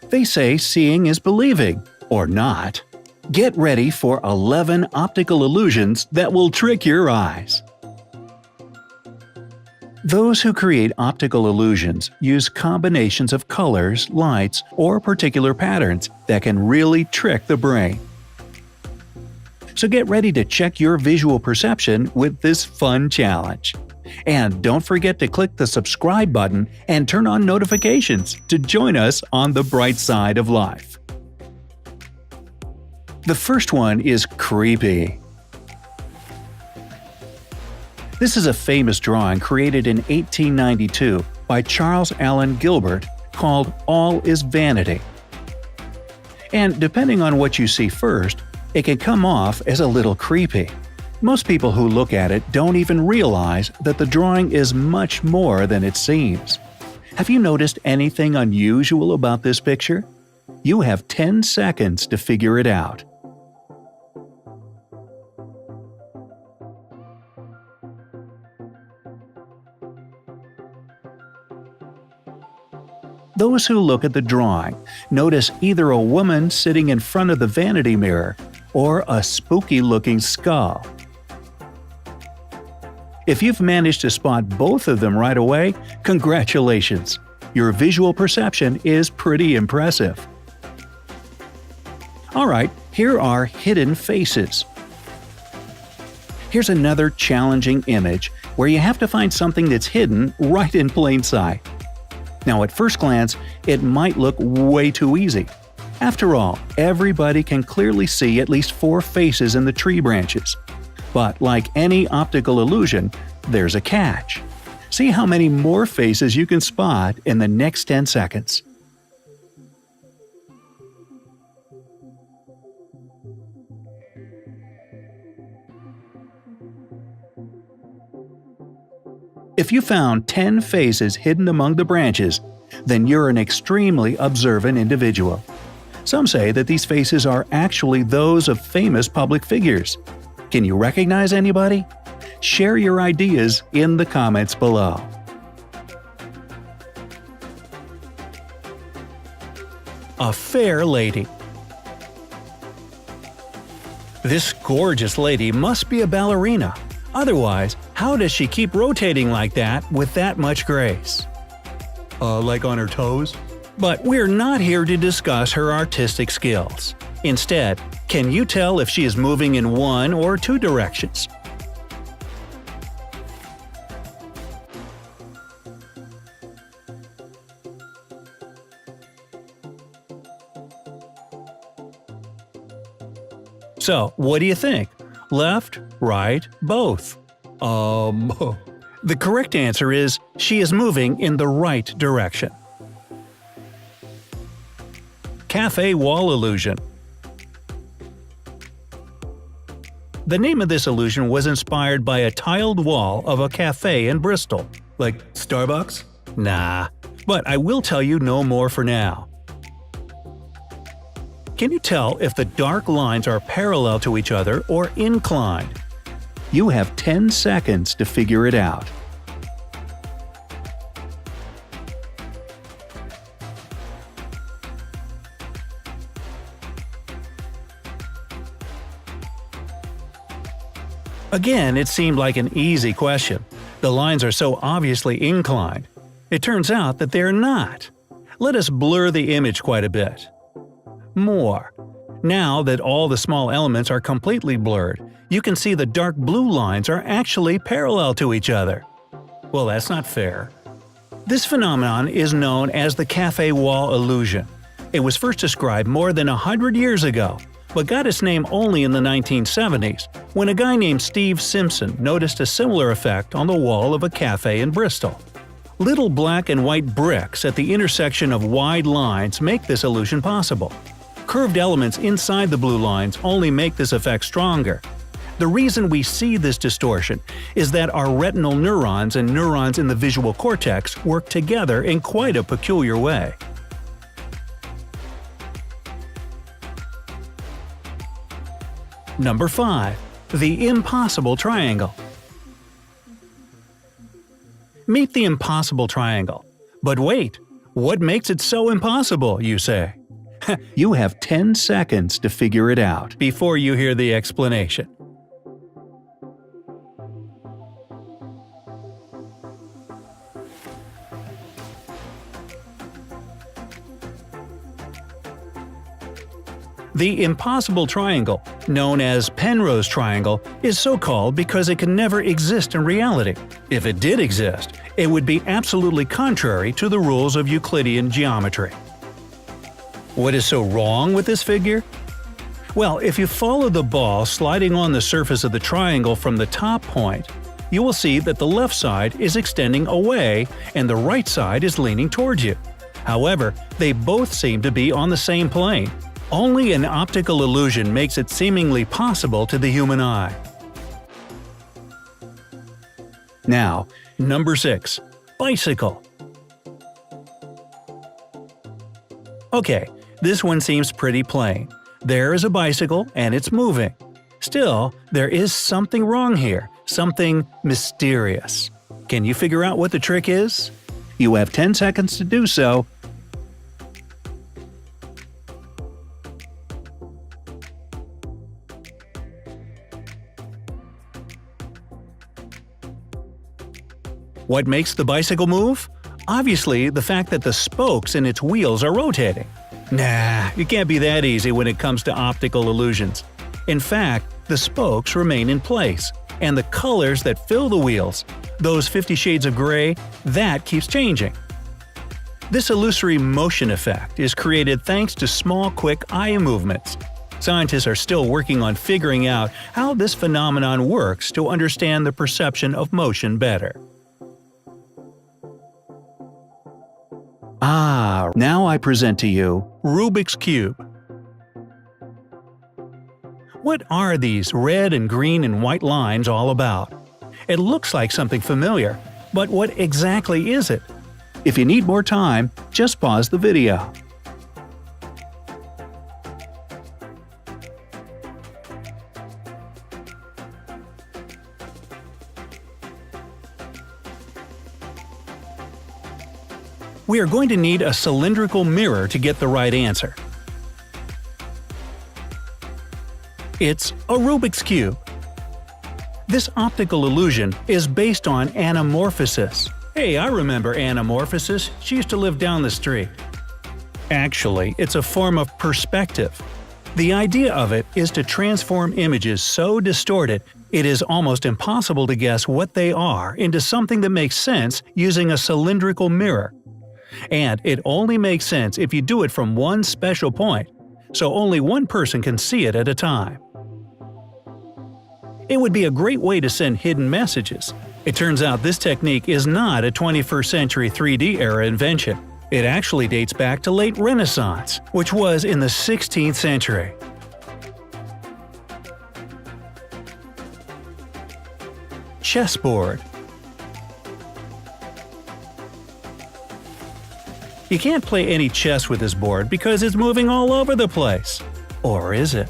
They say seeing is believing, or not. Get ready for 11 optical illusions that will trick your eyes. Those who create optical illusions use combinations of colors, lights, or particular patterns that can really trick the brain. So get ready to check your visual perception with this fun challenge. And don't forget to click the subscribe button and turn on notifications to join us on the bright side of life. The first one is creepy. This is a famous drawing created in 1892 by Charles Allen Gilbert called All is Vanity. And depending on what you see first, it can come off as a little creepy. Most people who look at it don't even realize that the drawing is much more than it seems. Have you noticed anything unusual about this picture? You have 10 seconds to figure it out. Those who look at the drawing notice either a woman sitting in front of the vanity mirror or a spooky-looking skull. If you've managed to spot both of them right away, congratulations! Your visual perception is pretty impressive. Alright, here are hidden faces. Here's another challenging image where you have to find something that's hidden right in plain sight. Now at first glance, it might look way too easy. After all, everybody can clearly see at least 4 faces in the tree branches. But like any optical illusion, there's a catch. See how many more faces you can spot in the next 10 seconds. If you found 10 faces hidden among the branches, then you're an extremely observant individual. Some say that these faces are actually those of famous public figures. Can you recognize anybody? Share your ideas in the comments below. A fair lady. This gorgeous lady must be a ballerina. Otherwise, how does she keep rotating like that with that much grace? Like on her toes? But we're not here to discuss her artistic skills. Instead, can you tell if she is moving in one or two directions? So, what do you think? Left, right, both? The correct answer is she is moving in the right direction. Cafe wall illusion. The name of this illusion was inspired by a tiled wall of a cafe in Bristol. Like Starbucks? Nah, but I will tell you no more for now. Can you tell if the dark lines are parallel to each other or inclined? You have 10 seconds to figure it out. Again, it seemed like an easy question. The lines are so obviously inclined. It turns out that they're not. Let us blur the image quite a bit. More. Now that all the small elements are completely blurred, you can see the dark blue lines are actually parallel to each other. Well, that's not fair. This phenomenon is known as the cafe wall illusion. It was first described more than 100 years ago, but got its name only in the 1970s, when a guy named Steve Simpson noticed a similar effect on the wall of a cafe in Bristol. Little black and white bricks at the intersection of wide lines make this illusion possible. Curved elements inside the blue lines only make this effect stronger. The reason we see this distortion is that our retinal neurons and neurons in the visual cortex work together in quite a peculiar way. Number 5. The impossible triangle. Meet the impossible triangle. But wait, What makes it so impossible, you say? You have 10 seconds to figure it out before you hear the explanation. The impossible triangle, known as Penrose triangle, is so called because it can never exist in reality. If it did exist, it would be absolutely contrary to the rules of Euclidean geometry. What is so wrong with this figure? Well, if you follow the ball sliding on the surface of the triangle from the top point, you will see that the left side is extending away and the right side is leaning towards you. However, they both seem to be on the same plane. Only an optical illusion makes it seemingly possible to the human eye. Now, number 6. Bicycle. Okay, this one seems pretty plain. There is a bicycle and it's moving. Still, there is something wrong here, something mysterious. Can you figure out what the trick is? You have 10 seconds to do so. What makes the bicycle move? Obviously, the fact that the spokes in its wheels are rotating. Nah, it can't be that easy when it comes to optical illusions. In fact, the spokes remain in place, and the colors that fill the wheels, those 50 shades of gray, that keeps changing. This illusory motion effect is created thanks to small, quick eye movements. Scientists are still working on figuring out how this phenomenon works to understand the perception of motion better. Now I present to you Rubik's Cube. What are these red and green and white lines all about? It looks like something familiar, but what exactly is it? If you need more time, just pause the video. We are going to need a cylindrical mirror to get the right answer. It's a Rubik's Cube. This optical illusion is based on anamorphosis. Hey, I remember anamorphosis. She used to live down the street. Actually, it's a form of perspective. The idea of it is to transform images so distorted it is almost impossible to guess what they are into something that makes sense using a cylindrical mirror. And it only makes sense if you do it from one special point, so only one person can see it at a time. It would be a great way to send hidden messages. It turns out this technique is not a 21st century 3D era invention. It actually dates back to late Renaissance, which was in the 16th century. Chessboard. You can't play any chess with this board because it's moving all over the place. Or is it?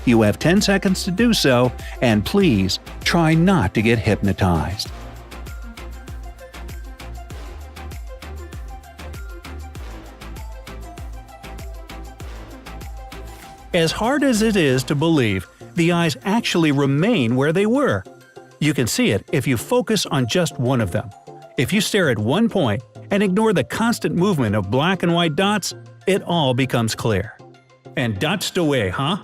You have 10 seconds to do so, and please try not to get hypnotized. As hard as it is to believe, the eyes actually remain where they were. You can see it if you focus on just one of them. If you stare at one point and ignore the constant movement of black and white dots, it all becomes clear. And dots away, huh?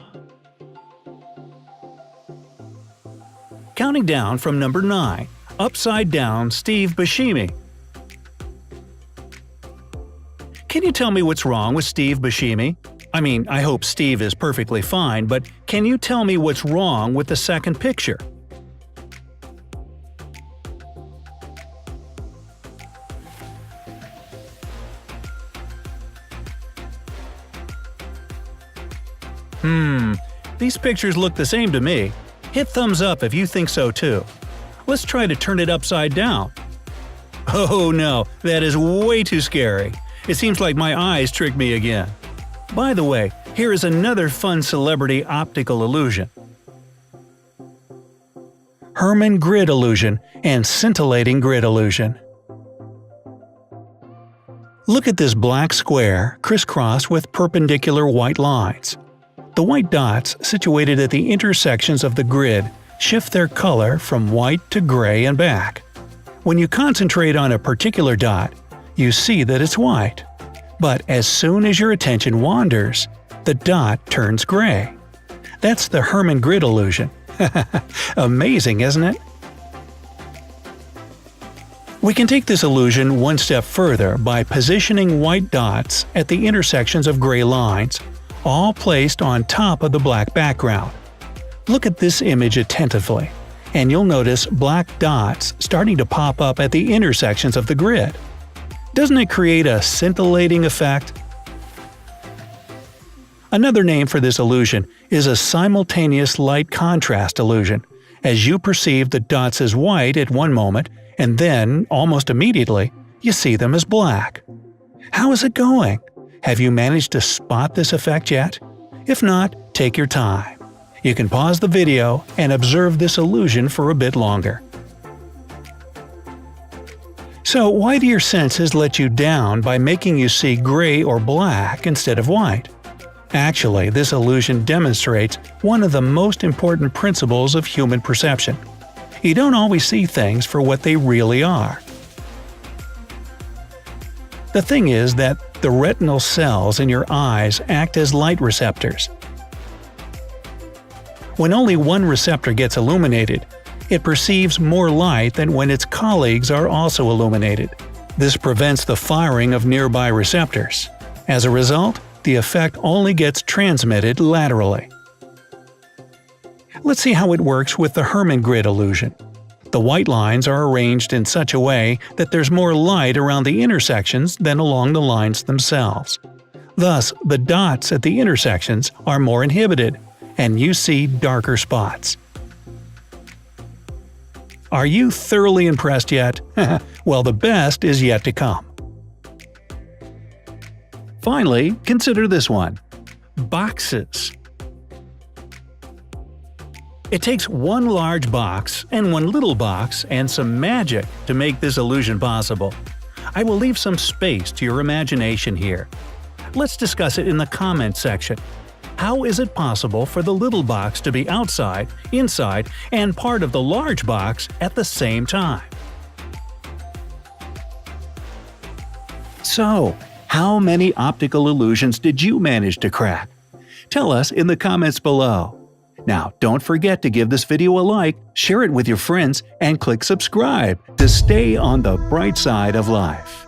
Counting down from number 9, Upside Down Steve Buscemi. Can you tell me what's wrong with Steve Buscemi? I mean, I hope Steve is perfectly fine, but can you tell me what's wrong with the second picture? These pictures look the same to me. Hit thumbs up if you think so too. Let's try to turn it upside down. Oh no, that is way too scary. It seems like my eyes tricked me again. By the way, here is another fun celebrity optical illusion. Hermann grid illusion and scintillating grid illusion. Look at this black square crisscrossed with perpendicular white lines. The white dots situated at the intersections of the grid shift their color from white to gray and back. When you concentrate on a particular dot, you see that it's white. But as soon as your attention wanders, the dot turns gray. That's the Hermann grid illusion. Amazing, isn't it? We can take this illusion one step further by positioning white dots at the intersections of gray lines, all placed on top of the black background. Look at this image attentively, and you'll notice black dots starting to pop up at the intersections of the grid. Doesn't it create a scintillating effect? Another name for this illusion is a simultaneous light contrast illusion, as you perceive the dots as white at one moment, and then, almost immediately, you see them as black. How is it going? Have you managed to spot this effect yet? If not, take your time. You can pause the video and observe this illusion for a bit longer. So why do your senses let you down by making you see gray or black instead of white? Actually, this illusion demonstrates one of the most important principles of human perception. You don't always see things for what they really are. The thing is that the retinal cells in your eyes act as light receptors. When only one receptor gets illuminated, it perceives more light than when its colleagues are also illuminated. This prevents the firing of nearby receptors. As a result, the effect only gets transmitted laterally. Let's see how it works with the Hermann grid illusion. The white lines are arranged in such a way that there's more light around the intersections than along the lines themselves. Thus, the dots at the intersections are more inhibited, and you see darker spots. Are you thoroughly impressed yet? Well, the best is yet to come. Finally, consider this one: boxes. It takes one large box and one little box and some magic to make this illusion possible. I will leave some space to your imagination here. Let's discuss it in the comments section. How is it possible for the little box to be outside, inside, and part of the large box at the same time? So, how many optical illusions did you manage to crack? Tell us in the comments below. Now, don't forget to give this video a like, share it with your friends, and click subscribe to stay on the bright side of life.